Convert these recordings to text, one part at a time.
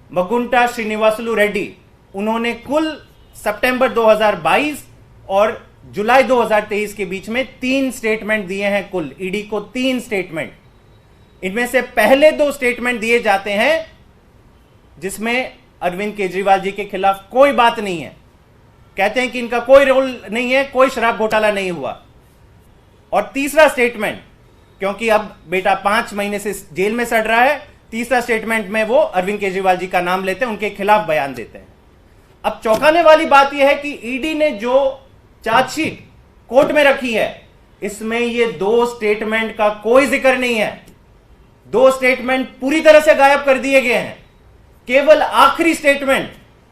मगुंटा श्रीनिवासलू रेड्डी, उन्होंने कुल सितंबर 2022 और जुलाई 2023 के बीच में 3 स्टेटमेंट दिए हैं। कुल ईडी को 3 स्टेटमेंट, इनमें से पहले 2 स्टेटमेंट दिए जाते हैं जिसमें अरविंद केजरीवाल जी के खिलाफ कोई बात नहीं है, कहते हैं कि इनका कोई रोल नहीं है, कोई शराब घोटाला नहीं हुआ। और तीसरा स्टेटमेंट, क्योंकि अब बेटा 5 महीने से जेल में सड़ रहा है, तीसरा स्टेटमेंट में वो अरविंद केजरीवाल जी का नाम लेते हैं, उनके खिलाफ बयान देते हैं। अब चौंकाने वाली बात यह है कि ईडी ने जो चार्जशीट कोर्ट में रखी है, इसमें ये 2 स्टेटमेंट का कोई जिक्र नहीं है। 2 स्टेटमेंट पूरी तरह से गायब कर दिए गए हैं। केवल आखिरी स्टेटमेंट,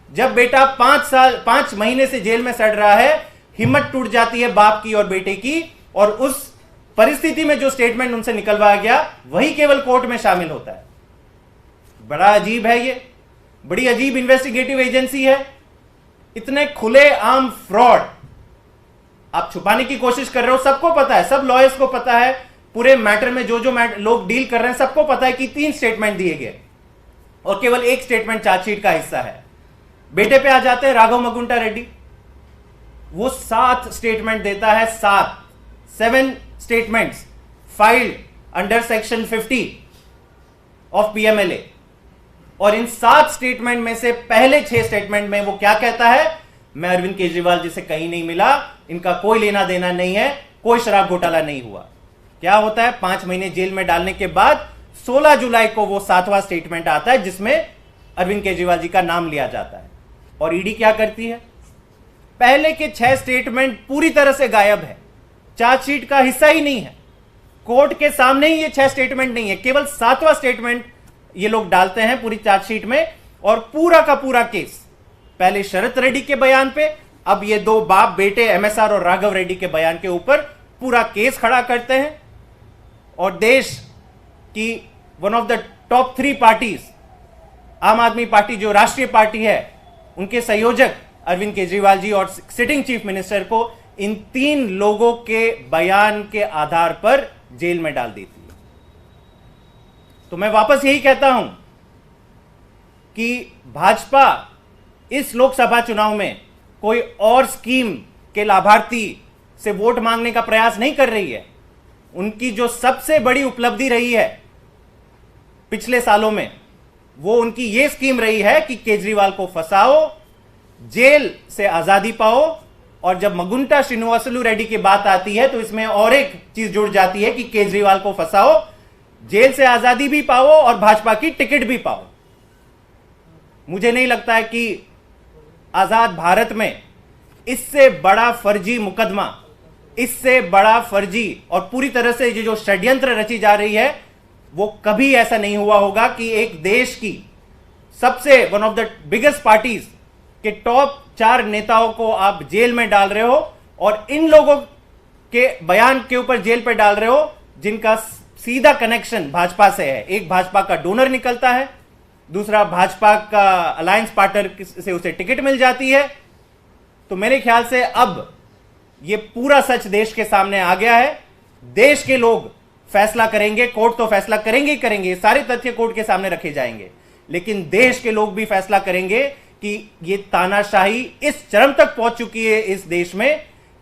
जब बेटा 5 महीने से जेल में सड़ रहा है, हिम्मत टूट जाती है बाप की और बेटे की, और उस परिस्थिति में जो स्टेटमेंट उनसे निकलवाया गया वही केवल कोर्ट में शामिल होता है। बड़ा अजीब है, ये बड़ी अजीब इन्वेस्टिगेटिव एजेंसी है। इतने खुले आम फ्रॉड आप छुपाने की कोशिश कर रहे हो, सबको पता है, सब लॉयर्स को पता है, पूरे मैटर में जो लोग डील कर रहे हैं सबको पता है कि 3 स्टेटमेंट दिए गए और केवल 1 स्टेटमेंट चार्जशीट का हिस्सा है। बेटे पे आ जाते हैं राघव मगुंटा रेड्डी, वो 7 स्टेटमेंट देता है, 7 statements filed under section 50 of PMLA. और इन 7 स्टेटमेंट में से पहले 6 स्टेटमेंट में वो क्या कहता है, मैं अरविंद केजरीवाल जी से कहीं नहीं मिला, इनका कोई लेना देना नहीं है, कोई शराब घोटाला नहीं हुआ। क्या होता है, 5 महीने जेल में डालने के बाद 16 जुलाई को वो 7वां स्टेटमेंट आता है जिसमें अरविंद केजरीवाल जी का नाम लिया जाता है। और ईडी क्या करती है, पहले के 6 स्टेटमेंट पूरी तरह से गायब है, चार्जशीट का हिस्सा ही नहीं है, कोर्ट के सामने ही ये 6 स्टेटमेंट नहीं है, केवल 7वां स्टेटमेंट ये लोग डालते हैं पूरी चार्जशीट में। और पूरा का पूरा केस पहले शरत रेड्डी के बयान पे, अब ये 2 बाप बेटे एमएसआर और राघव रेड्डी के बयान के ऊपर पूरा केस खड़ा करते हैं। और देश की one of the top 3 parties, आम आदमी पार्टी जो राष्ट्रीय पार्टी है, उनके संयोजक अरविंद केजरीवाल जी और सिटिंग चीफ मिनिस्टर को इन 3 लोगों के बयान के आधार पर जेल में डाल देती है। तो मैं वापस यही कहता हूं कि भाजपा इस लोकसभा चुनाव में कोई और स्कीम के लाभार्थी से वोट मांगने का प्रयास नहीं कर रही है। उनकी जो सबसे बड़ी उपलब्धि रही है पिछले सालों में, वो उनकी ये स्कीम रही है कि केजरीवाल को फंसाओ, जेल से आजादी पाओ। और जब मगुंटा श्रीनिवासलू रेड्डी की बात आती है तो इसमें और एक चीज जुड़ जाती है कि केजरीवाल को फंसाओ, जेल से आजादी भी पाओ और भाजपा की टिकट भी पाओ। मुझे नहीं लगता है कि आजाद भारत में इससे बड़ा फर्जी मुकदमा, इससे बड़ा फर्जी और पूरी तरह से ये जो षड्यंत्र रची जा रही है, वो कभी ऐसा नहीं हुआ होगा कि एक देश की सबसे one of the biggest parties के टॉप 4 नेताओं को आप जेल में डाल रहे हो और इन लोगों के बयान के ऊपर जेल पे डाल रहे हो जिनका सीधा कनेक्शन भाजपा से है। एक भाजपा का डोनर निकलता है, दूसरा भाजपा का अलायंस पार्टनर से उसे टिकट मिल जाती है। तो मेरे ख्याल से अब ये पूरा सच देश के सामने आ गया है। देश के लोग फैसला करेंगे, कोर्ट तो फैसला करेंगे ही करेंगे, सारे तथ्य कोर्ट के सामने रखे जाएंगे, लेकिन देश के लोग भी फैसला करेंगे कि ये तानाशाही इस चरम तक पहुंच चुकी है इस देश में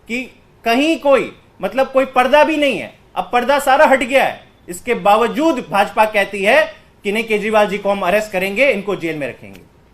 कि कहीं कोई मतलब कोई पर्दा भी नहीं है। अब पर्दा सारा हट गया है, इसके बावजूद भाजपा कहती है कि नहीं, केजरीवाल जी को हम अरेस्ट करेंगे, इनको जेल में रखेंगे।